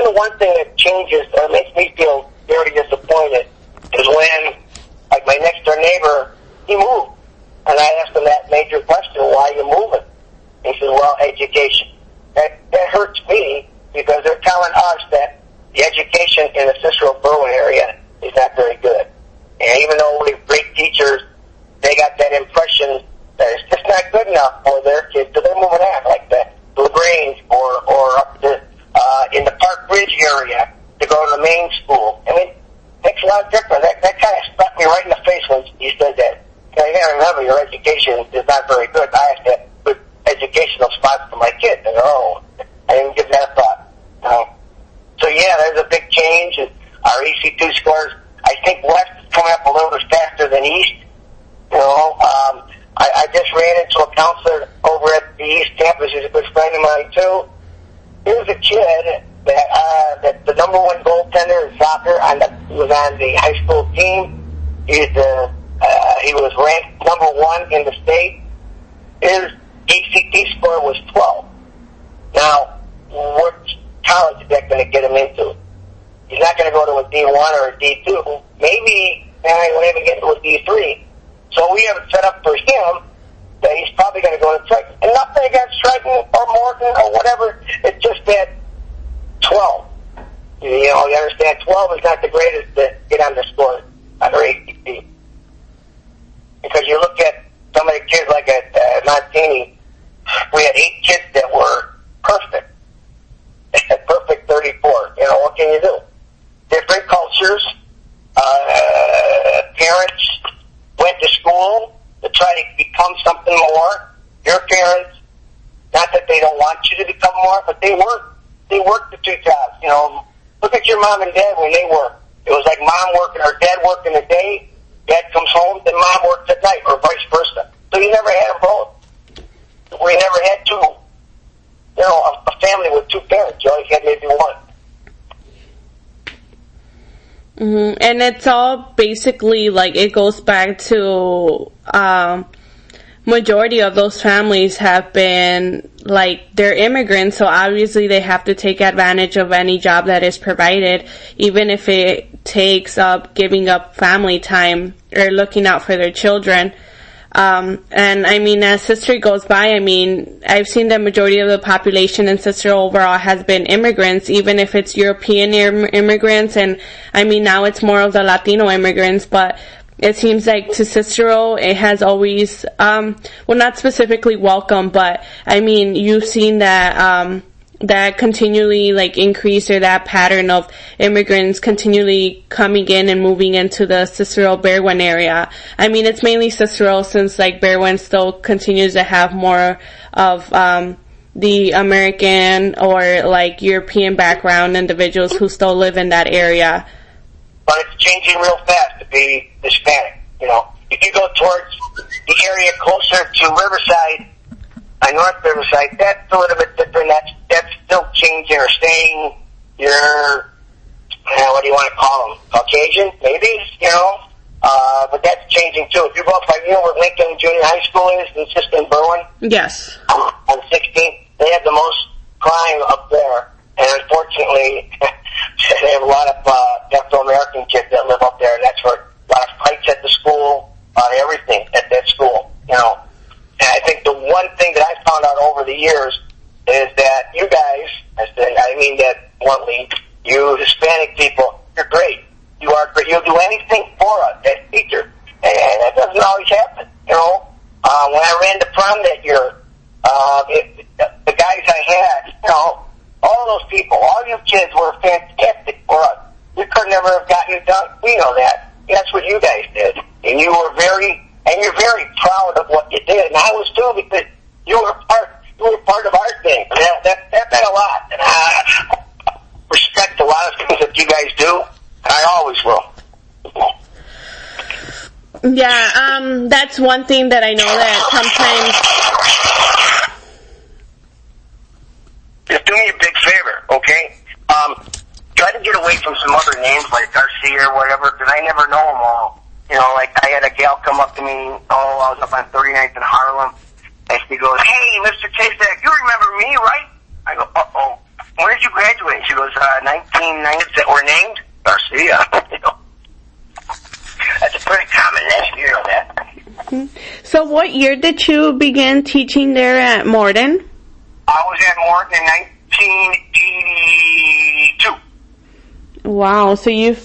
even the one thing that changes or makes me feel very disappointed is when, like, my next door neighbor, he moved. And I asked him that major question, why are you moving? He said, well, education. That hurts me because they're telling us that the education in the Cicero-Berwyn area is not very good. And even though we have great teachers, they got that impression that it's just not good enough for their kids, so they're moving out like that. LaGrange or up to, in the Park Ridge area to go to the main school. I mean, it makes a lot of difference. That kind of struck me right in the face when he said that. You gotta remember, your education is not very good. I have to have good educational spots for my kids. And I didn't give that a thought. So yeah, there's a big change in our EC2 scores. I think West is coming up a little bit faster than East. I just ran into a counselor over at the East campus. He's a good friend of mine too. Here's a kid that the number one goaltender in soccer was on the high school team. He was ranked number one in the state. His ACT score was 12. Now, what college is that going to get him into? He's not going to go to a D1 or a D2. Maybe he won't even get to a D3. So we have it set up for him that he's probably going to go to Triton. And nothing against Triton or Morton or whatever. It's just that 12. You understand, 12 is not the greatest to get on the score on their ACT. Because you look at some of the kids like at Montini, we had 8 kids that were perfect. Perfect 34. What can you do? Different cultures. Parents went to school to try to become something more. Your parents, not that they don't want you to become more, but they worked the 2 jobs. Look at your mom and dad when they worked. It was like mom working or dad working the day, dad comes home, then mom works at night, or vice versa. So you never had them both. We never had a family with 2 parents. You always had maybe one. Mm-hmm. And it's all basically like it goes back to majority of those families have been like they're immigrants, so obviously they have to take advantage of any job that is provided, even if it takes up giving up family time or looking out for their children. And I mean, as history goes by, I mean, I've seen the majority of the population in Cicero overall has been immigrants, even if it's European immigrants, and I mean, now it's more of the Latino immigrants, but it seems like to Cicero, it has always, well, not specifically welcome, but I mean, you've seen that, that continually like increase, or that pattern of immigrants continually coming in and moving into the Cicero-Berwyn area. I mean, it's mainly Cicero, since like Berwyn still continues to have more of the American or like European background individuals who still live in that area. But it's changing real fast to be Hispanic. If you go towards the area closer to Riverside, North Riverside, that's a little bit different. That's still changing or staying your, what do you want to call them? Caucasian, maybe, but that's changing too. If you go up by, where Lincoln Junior High School is, it's just in Berwyn. Yes. On 16th, they have the most crime up there. And unfortunately, they have a lot of Afro-American kids that live up there, and that's where a lot of fights at the school, everything at that school, And I think the one thing that I found out over the years is that you guys, I mean that bluntly, you Hispanic people, you're great. You are great. You'll do anything for us as teachers. And that doesn't always happen, When I ran the prom that year, the guys I had, all those people, all you kids were fantastic for us. We could never have gotten it done. We know that. That's what you guys did. And you're very proud of what you did. And I was too, because you were part of our thing. That meant a lot. And I respect a lot of things that you guys do. And I always will. Yeah, that's one thing that I know that sometimes. Just do me a big favor, okay? Try to get away from some other names like Garcia or whatever, because I never know them all. Like I had a gal come up to me, I was up on 39th in Harlem, and she goes, "Hey, Mr. Chasek, you remember me, right?" I go, "Uh-oh, when did you graduate?" She goes, 1990s that were named Garcia. That's a pretty common name, you know that. Mm-hmm. So what year did you begin teaching there at Morton? I was at Morton in 1982. Wow, so you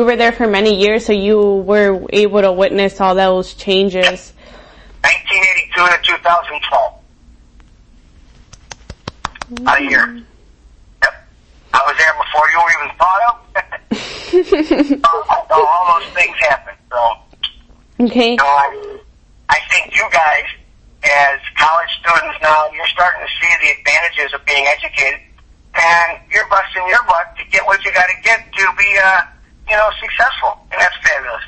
were there for many years, so you were able to witness all those changes. 1982 to 2012. About a year. Yep. I was there before you were even thought of. So all those things happened. So, okay. I think you guys, as college students now, you're starting to see the advantages of being educated, and you're busting your butt to get what you got to get to be, successful, and that's fabulous.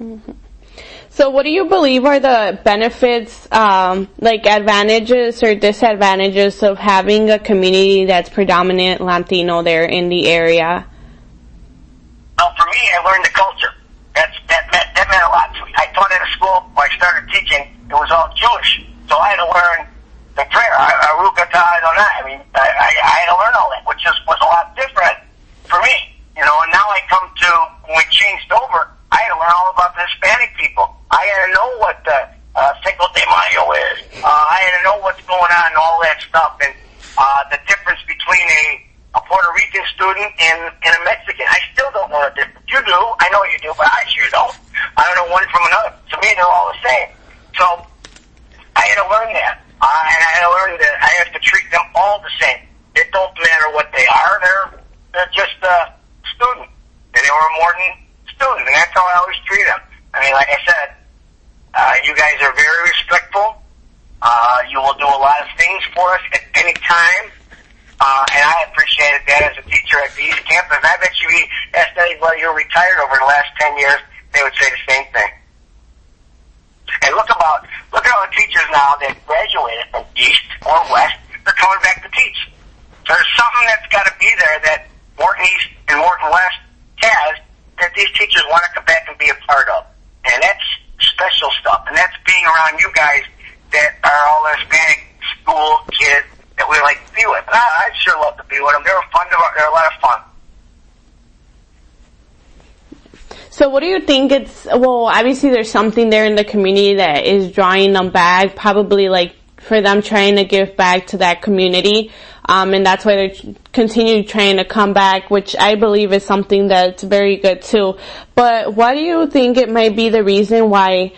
Mm-hmm. So what do you believe are the benefits, like advantages or disadvantages of having a community that's predominant Latino there in the area? Well, for me, I learned the culture. That meant a lot to me. I taught at a school where I started teaching. It was all Jewish. So I had to learn the prayer. I mean, I had to learn all that, which was a lot different for me. And now I come to, when we changed over, I had to learn all about the Hispanic people. I had to know what Cinco de Mayo is. I had to know what's going on and all that stuff, and the difference between a Puerto Rican student and a Mexican. I still don't know the difference. You do. I know you do, but I sure don't. I don't know one from another. To me, they're all the same. So I had to learn that. And I had to learn that I have to treat them all the same. It don't matter what they are. They're just a student. And they were a Morton student, and that's how I always treat them. I mean, like I said, you guys are very respectful. You will do a lot of things for us at any time. And I appreciated that as a teacher at the East Campus. I bet you asked anybody who retired over the last 10 years, they would say the same thing. And look at all the teachers now that graduated from East or West, they're coming back to teach. So there's something that's got to be there that Morton East and Morton West has that these teachers want to come back and be a part of. And that's special stuff. And that's being around you guys that are all Hispanic school kids that we like to be with. And I'd sure love to be with them. They're a lot of fun. So what do you think obviously there's something there in the community that is drawing them back, probably like for them trying to give back to that community, and that's why they're continue trying to come back, which I believe is something that's very good too. But what do you think it might be the reason why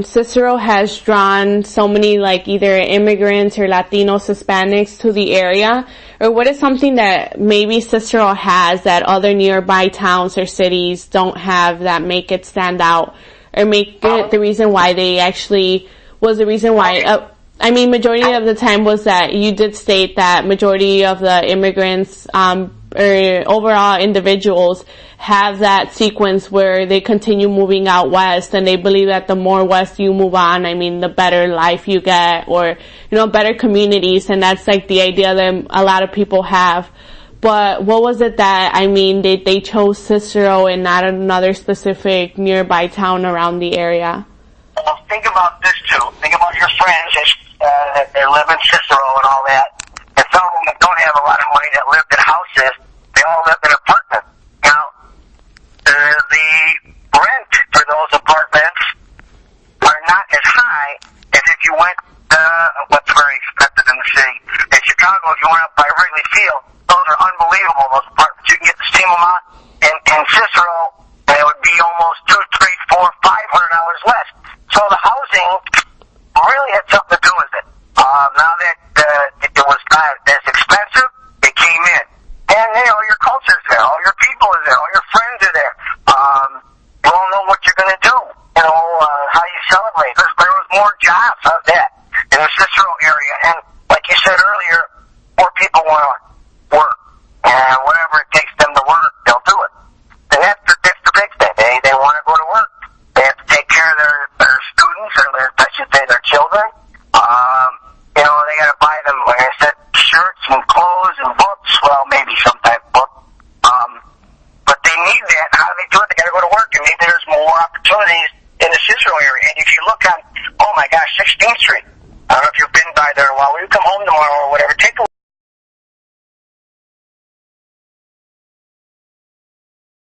Cicero has drawn so many like either immigrants or Latinos, Hispanics to the area? Or what is something that maybe Cicero has that other nearby towns or cities don't have that make it stand out or make it the reason why they actually was the reason why, majority of the time was that you did state that majority of the immigrants, or overall individuals have that sequence where they continue moving out west, and they believe that the more west you move on, the better life you get, or, better communities, and that's like the idea that a lot of people have. But what was it that, they chose Cicero and not another specific nearby town around the area? Well, think about this too. Think about your friends that they live in Cicero and all that. And some of them that don't have a lot of money that lived in houses, they all lived in apartments. Now, the rent for those apartments are not as high as if you went, what's very expensive in the city. In Chicago, if you went up by Wrigley Field, those are unbelievable, those apartments. You can get the same amount in Cicero, and it would be almost $200, $300, $400, $500 less. So the housing really had something to do with it. Now that it was not as expensive, it came in. And, your culture's there, all your people are there, all your friends are there. You all know what you're going to do, how you celebrate. There was more jobs of that in the Cicero area. And like you said earlier, more people want to work. And whatever it takes them to work, they'll do it. And that's the big thing. They want to go to work. They have to take care of their students, or their children. They got to buy them, like I said, shirts and clothes.